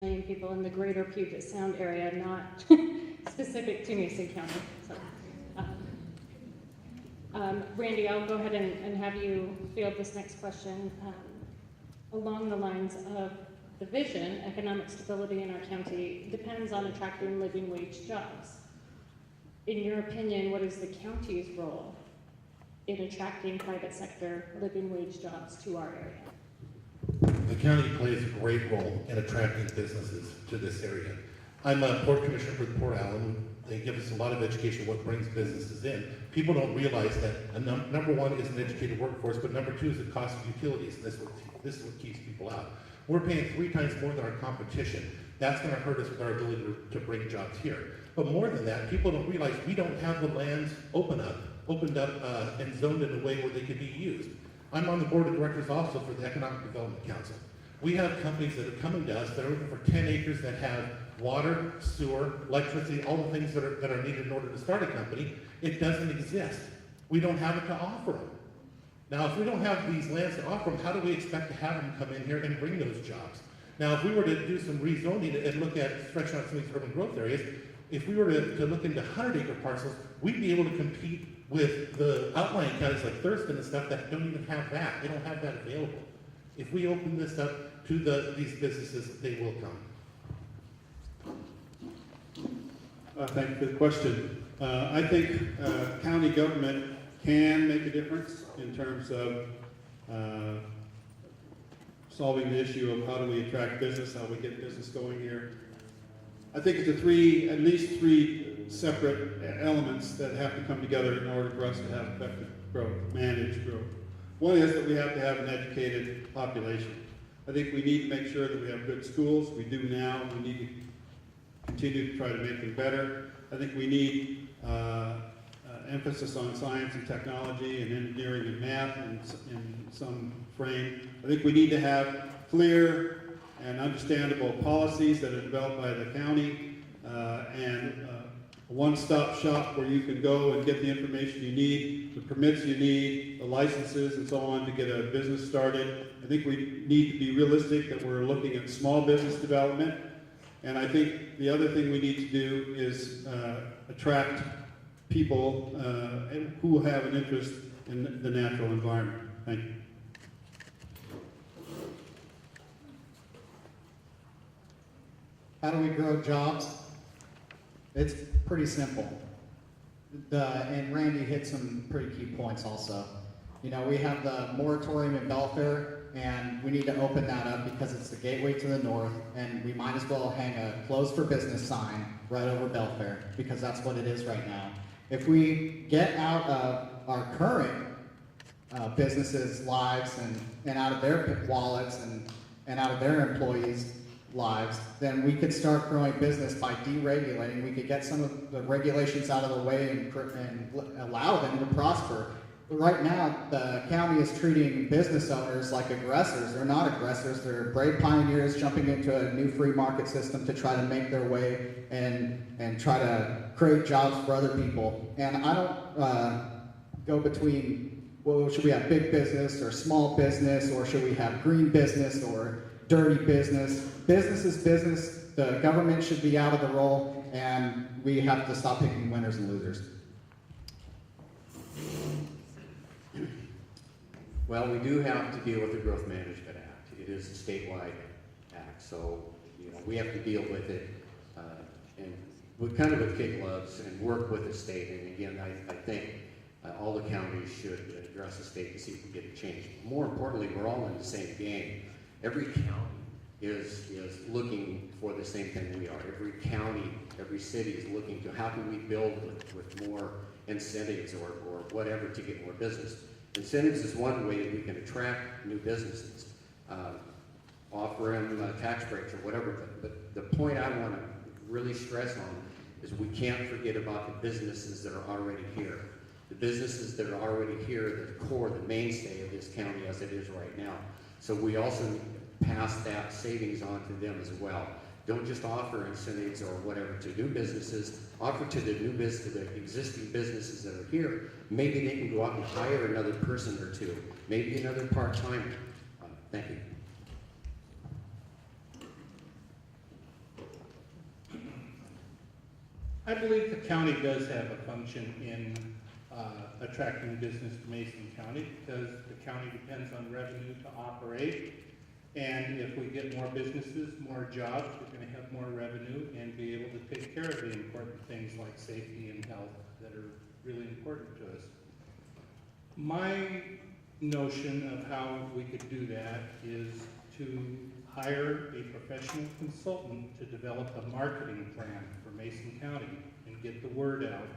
million people in the greater Puget Sound area, not specific to Mason County. So, Randy, I'll go ahead and have you field this next question along the lines of the vision. Economic stability in our county depends on attracting living wage jobs. In your opinion, what is the county's role in attracting private sector living wage jobs to our area? The county plays a great role in attracting businesses to this area. I'm a port commissioner for the Port Allen. They give us a lot of education what brings businesses in. People don't realize that number one is an educated workforce, but number two is the cost of utilities. This is what keeps people out. We're paying 3 times more than our competition. That's going to hurt us with our ability to bring jobs here. But more than that, people don't realize we don't have the lands opened up and zoned in a way where they could be used. I'm on the board of directors also for the Economic Development Council. We have companies that are coming to us that are looking for 10 acres that have water, sewer, electricity, all the things that are needed in order to start a company. It doesn't exist. We don't have it to offer them. Now, if we don't have these lands to offer them, how do we expect to have them come in here and bring those jobs? Now, if we were to do some rezoning and look at stretching out some of these urban growth areas, if we were to look into 100-acre parcels, we'd be able to compete with the outlying counties like Thurston and stuff that don't even have that. They don't have that available. If we open this up to these businesses, they will come. Thank you for the question. I think county government can make a difference in terms of solving the issue of how do we attract business, how we get business going here. I think it's at least three separate elements that have to come together in order for us to have effective growth, managed growth. One is that we have to have an educated population. I think we need to make sure that we have good schools. We do now. We need to continue to try to make them better. I think we need emphasis on science and technology and engineering and math in some frame. I think we need to have clear and understandable policies that are developed by the county and a one-stop shop where you can go and get the information you need, the permits you need, the licenses and so on to get a business started. I think we need to be realistic that we're looking at small business development. And I think the other thing we need to do is attract people who have an interest in the natural environment. Thank you. How do we grow jobs? It's pretty simple. And Randy hit some pretty key points also. You know, we have the moratorium in Belfair, and we need to open that up because it's the gateway to the north, and we might as well hang a closed for business sign right over Belfair, because that's what it is right now. If we get out of our current businesses' lives and out of their wallets and out of their employees' lives, then we could start growing business by deregulating. We could get some of the regulations out of the way and allow them to prosper. But right now, the county is treating business owners like aggressors. They're not aggressors. They're brave pioneers jumping into a new free market system to try to make their way and try to create jobs for other people. And I don't go between, well, should we have big business or small business, or should we have green business or dirty business? Business is business. The government should be out of the role, and we have to stop picking winners and losers. Well, we do have to deal with the Growth Management Act. It is a statewide act, so we have to deal with it and with kind of with kid gloves and work with the state. And again, I think all the counties should address the state to see if we get it changed. More importantly, we're all in the same game. Every county is looking for the same thing we are. Every county, every city is looking to how can we build with more incentives or whatever to get more business. Incentives is one way that we can attract new businesses, offer them tax breaks or whatever. But the point I want to really stress on is we can't forget about the businesses that are already here. The businesses that are already here, the core, the mainstay of this county as it is right now. So we also need to pass that savings on to them as well. Don't just offer incentives or whatever to new businesses. Offer to the existing businesses that are here. Maybe they can go out and hire another person or two. Maybe another part-timer. Thank you. I believe the county does have a function in attracting business to Mason County because the county depends on revenue to operate. And if we get more businesses, more jobs, we're going to have more revenue and be able to take care of the important things like safety and health that are really important to us. My notion of how we could do that is to hire a professional consultant to develop a marketing plan for Mason County and get the word out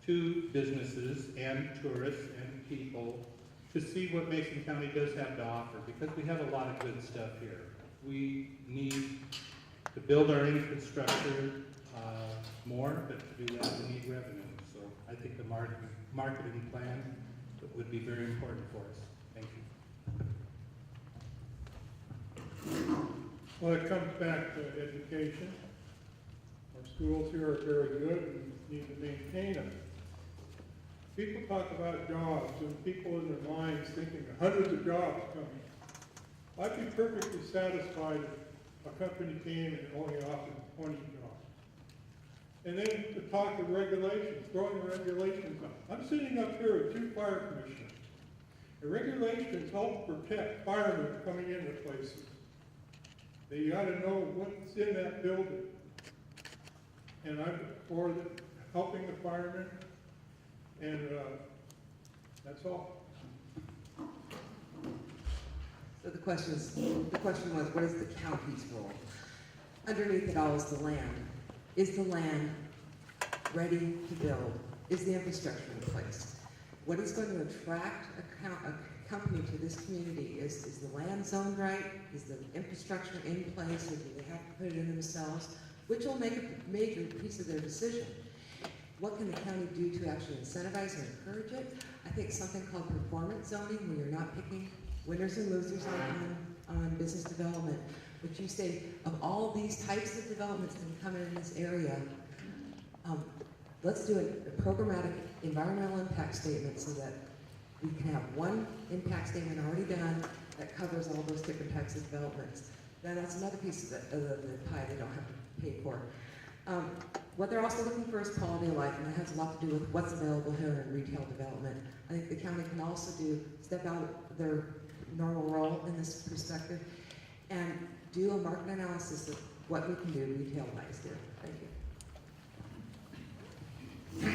to businesses and tourists and people to see what Mason County does have to offer, because we have a lot of good stuff here. We need to build our infrastructure more, but to do that we need revenue. So I think the marketing plan would be very important for us. Thank you. Well, it comes back to education. Our schools here are very good and need to maintain them. People talk about jobs and people in their minds thinking hundreds of jobs coming. I'd be perfectly satisfied if a company came and only offered 20 jobs. And then to talk of regulations, throwing regulations up. I'm sitting up here with 2 fire commissioners. The regulations help protect firemen coming into places. They gotta know what's in that building. And I'm for helping the firemen, and that's all. So the question was, what is the county's role? Underneath it all is the land. Is the land ready to build? Is the infrastructure in place? What is going to attract a company to this community? Is the land zoned right? Is the infrastructure in place, or do they have to put it in themselves? Which will make a major piece of their decision. What can the county do to actually incentivize and encourage it? I think something called performance zoning, where you're not picking winners and losers on business development. But you say, of all these types of developments that can come in this area, let's do a programmatic environmental impact statement so that we can have one impact statement already done that covers all those different types of developments. Now that's another piece of the pie they don't have to pay for. What they're also looking for is quality of life, and that has a lot to do with what's available here in retail development. I think the county can also step out of their normal role in this perspective and do a market analysis of what we can do retail-wise here. Thank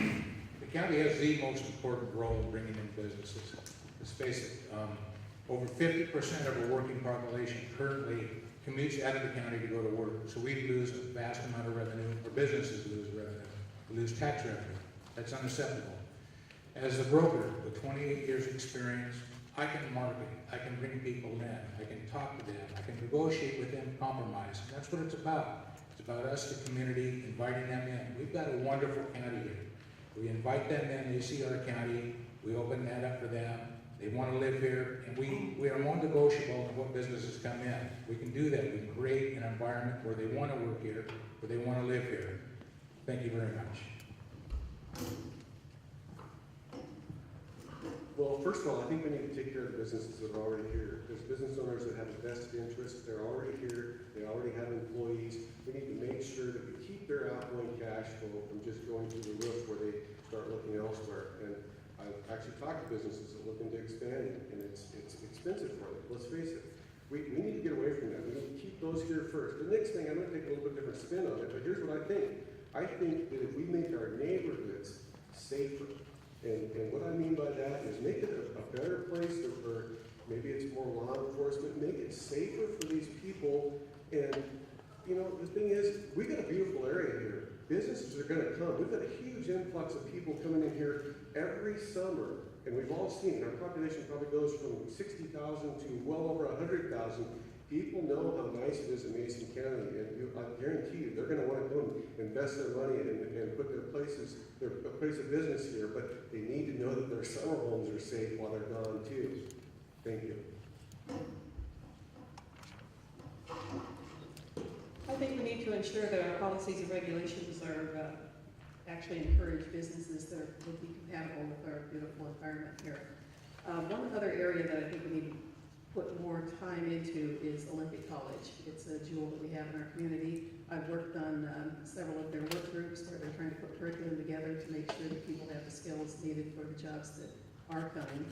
you. The county has the most important role in bringing in businesses. Let's face it, over 50% of our working population currently commutes out of the county to go to work. So we lose a vast amount of revenue, or businesses lose revenue. We lose tax revenue. That's unacceptable. As a broker with 28 years experience, I can market, I can bring people in, I can talk to them, I can negotiate with them, compromise. And that's what it's about. It's about us, the community, inviting them in. We've got a wonderful county here. We invite them in, they see our county, we open that up for them. They want to live here, and we are non-negotiable in what businesses come in. We can do that. We can create an environment where they want to work here, where they want to live here. Thank you very much. Well, first of all, I think we need to take care of the businesses that are already here. There's business owners that have a vested interest. They're already here. They already have employees. We need to make sure that we keep their outgoing cash flow from just going through the roof where they start looking elsewhere. And I've actually talked to businesses that look into expanding, and it's expensive for them. Let's face it. We need to get away from that. We need to keep those here first. The next thing, I'm going to take a little bit different spin on it, but here's what I think. I think that if we make our neighborhoods safer, and what I mean by that is make it a better place where maybe it's more law enforcement, make it safer for these people. And, you know, the thing is, we got a beautiful area here. Businesses are going to come. We've got a huge influx of people coming in here every summer. And we've all seen our population probably goes from 60,000 to well over 100,000. People know how nice it is in Mason County, and I guarantee you they're going to want to go and invest their money and put their place of business here, but they need to know that their summer homes are safe while they're gone too. Thank you. I think we need to ensure that our policies and regulations are actually encourage businesses that will be compatible with our beautiful environment here. One other area that I think we need to put more time into is Olympic College. It's a jewel that we have in our community. I've worked on several of their work groups where they're trying to put together to make sure that people have the skills needed for the jobs that are coming.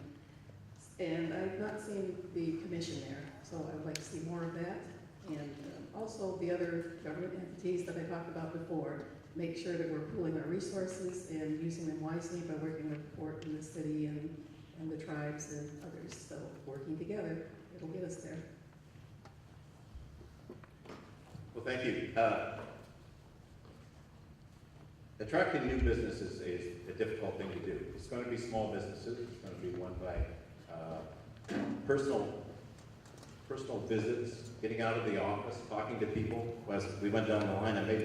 And I've not seen the commission there, so I would like to see more of that. And also the other government entities that I talked about before, make sure that we're pooling our resources and using them wisely by working with the port and the city and the tribes and others. So working together, it'll get us there. Well, thank you. Attracting new businesses is a difficult thing to do. It's going to be small businesses. It's going to be won by personal visits, getting out of the office, talking to people. As we went down the line, I made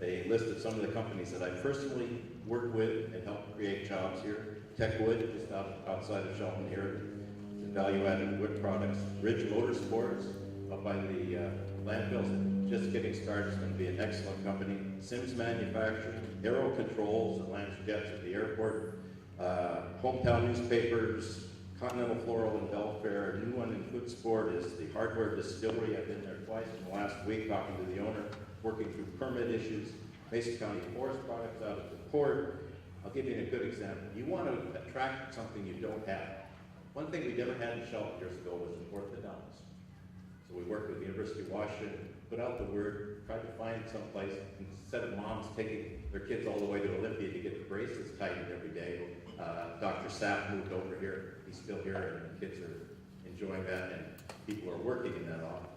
a list of some of the companies that I personally worked with and helped create jobs here. Techwood, just outside of Shelton here, value-added wood products. Ridge Motorsports, up by the landfills, just getting started. It's going to be an excellent company. Sims Manufacturing, Aero Controls, that lands jets at the airport. Hometown Newspapers, Continental Floral and Belfair. A new one in food sport is the Hardware Distillery. I've been there twice in the last week talking to the owner, working through permit issues. Mason County Forest Products out at the port. I'll give you a good example. You want to attract something you don't have. One thing we never had in Shelton years ago was an orthodontist. So we worked with the University of Washington, put out the word, tried to find someplace, instead of moms taking their kids all the way to Olympia to get the braces tightened every day. Dr. Sapp moved over here. He's still here, and the kids are enjoying that, and people are working in that office.